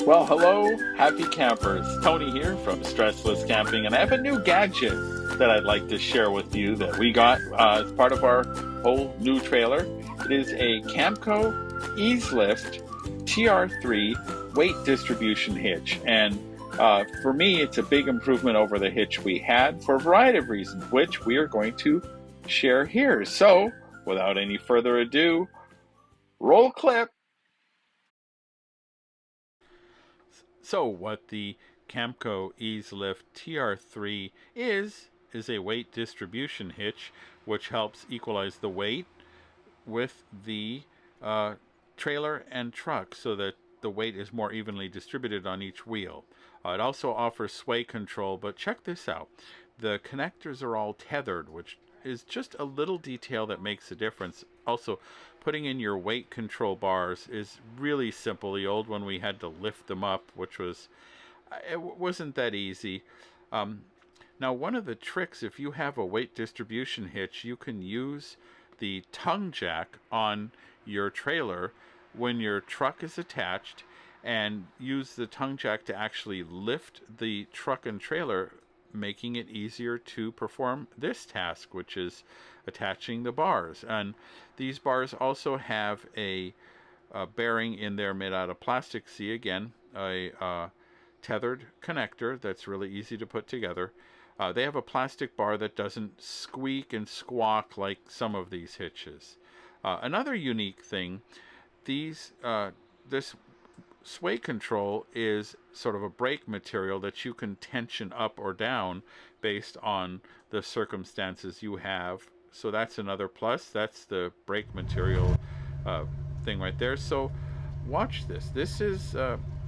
Well, hello, happy campers. Tony here from Stressless Camping, and I have a new gadget that I'd like to share with you that we got as part of our whole new trailer. It is a Camco Eaz-Lift TR3 weight distribution hitch, and for me, it's a big improvement over the hitch we had for a variety of reasons, which we are going to share here. So, without any further ado, roll clip. So what the Camco Eaz-Lift TR3 is a weight distribution hitch which helps equalize the weight with the trailer and truck so that the weight is more evenly distributed on each wheel. It also offers sway control, but check this out. The connectors are all tethered, which is just a little detail that makes a difference. Also, putting in your weight control bars is really simple. The old one we had to lift them up, which wasn't that easy. Now, one of the tricks, if you have a weight distribution hitch, you can use the tongue jack on your trailer when your truck is attached and use the tongue jack to actually lift the truck and trailer, making it easier to perform this task, which is attaching the bars. And these bars also have a bearing in there made out of plastic. See, again, a tethered connector that's really easy to put together. They have a plastic bar that doesn't squeak and squawk like some of these hitches. Another unique thing, this sway control is sort of a brake material that you can tension up or down based on the circumstances you have. So that's another plus. That's the brake material thing right there. So watch this. This is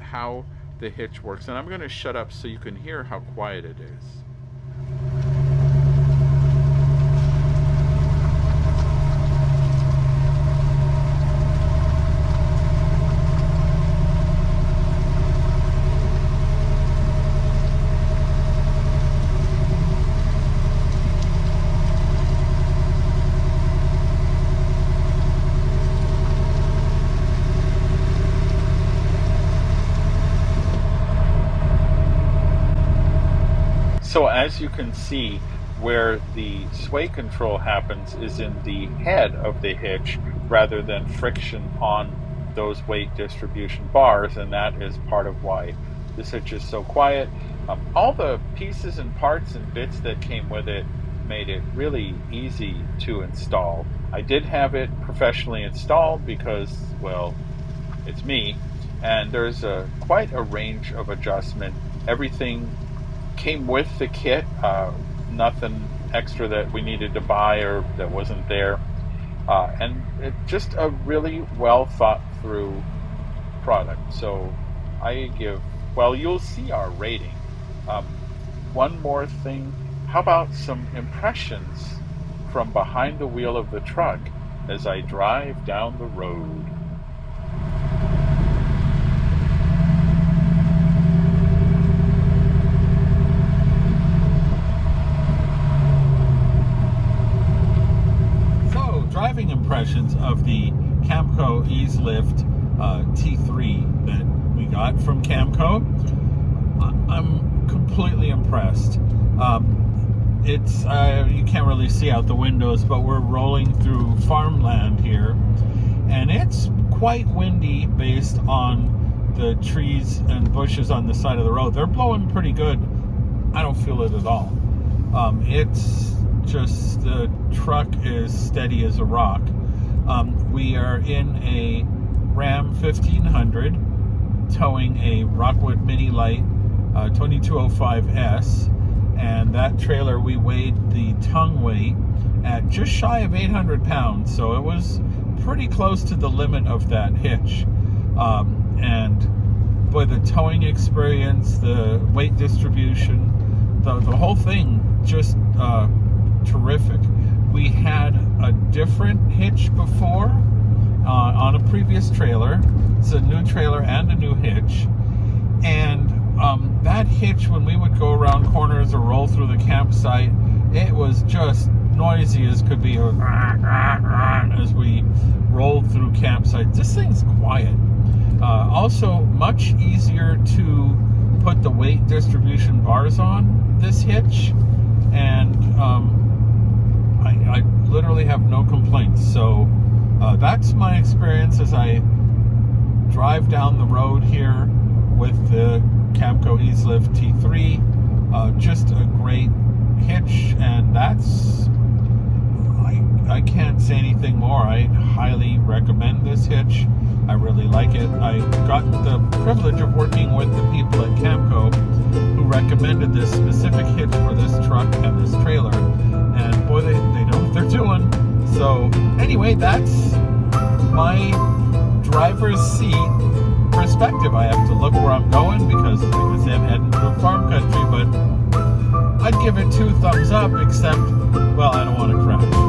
how the hitch works. And I'm going to shut up so you can hear how quiet it is. So as you can see, where the sway control happens is in the head of the hitch rather than friction on those weight distribution bars, and that is part of why this hitch is so quiet. All the pieces and parts and bits that came with it made it really easy to install. I did have it professionally installed because, well, it's me, and there's quite a range of adjustment. Everything came with the kit, nothing extra that we needed to buy or that wasn't there, and it just a really well thought through product. So I give, well, you'll see our rating. One more thing, how about some impressions from behind the wheel of the truck as I drive down the road? Driving impressions of the Camco Eaz-Lift T3 that we got from Camco. I'm completely impressed. It's you can't really see out the windows, but we're rolling through farmland here, and it's quite windy based on the trees and bushes on the side of the road. They're blowing pretty good. I don't feel it at all. It's just the truck is steady as a rock. We are in a Ram 1500 towing a Rockwood Mini LIte 2205S, and that trailer we weighed the tongue weight at just shy of 800 pounds, so it was pretty close to the limit of that hitch. And boy, the towing experience, the weight distribution, the whole thing just terrific. We had a different hitch before on a previous trailer. It's a new trailer and a new hitch, and that hitch, when we would go around corners or roll through the campsite, it was just noisy as could be as we rolled through campsites. This thing's quiet. Also, much easier to put the weight distribution bars on this hitch, and I literally have no complaints. So that's my experience as I drive down the road here with the Camco Eaz-Lift T3. Just a great hitch, and that's, I can't say anything more. I highly recommend this hitch. I really like it. I got the privilege of working with the people at Camco who recommended this specific hitch for this truck and this trailer, and boy, they know what they're doing. So anyway, that's my driver's seat perspective. I have to look where I'm going because, like I said, I'm heading through farm country, but I'd give it 2 thumbs up, except, well, I don't want to crash.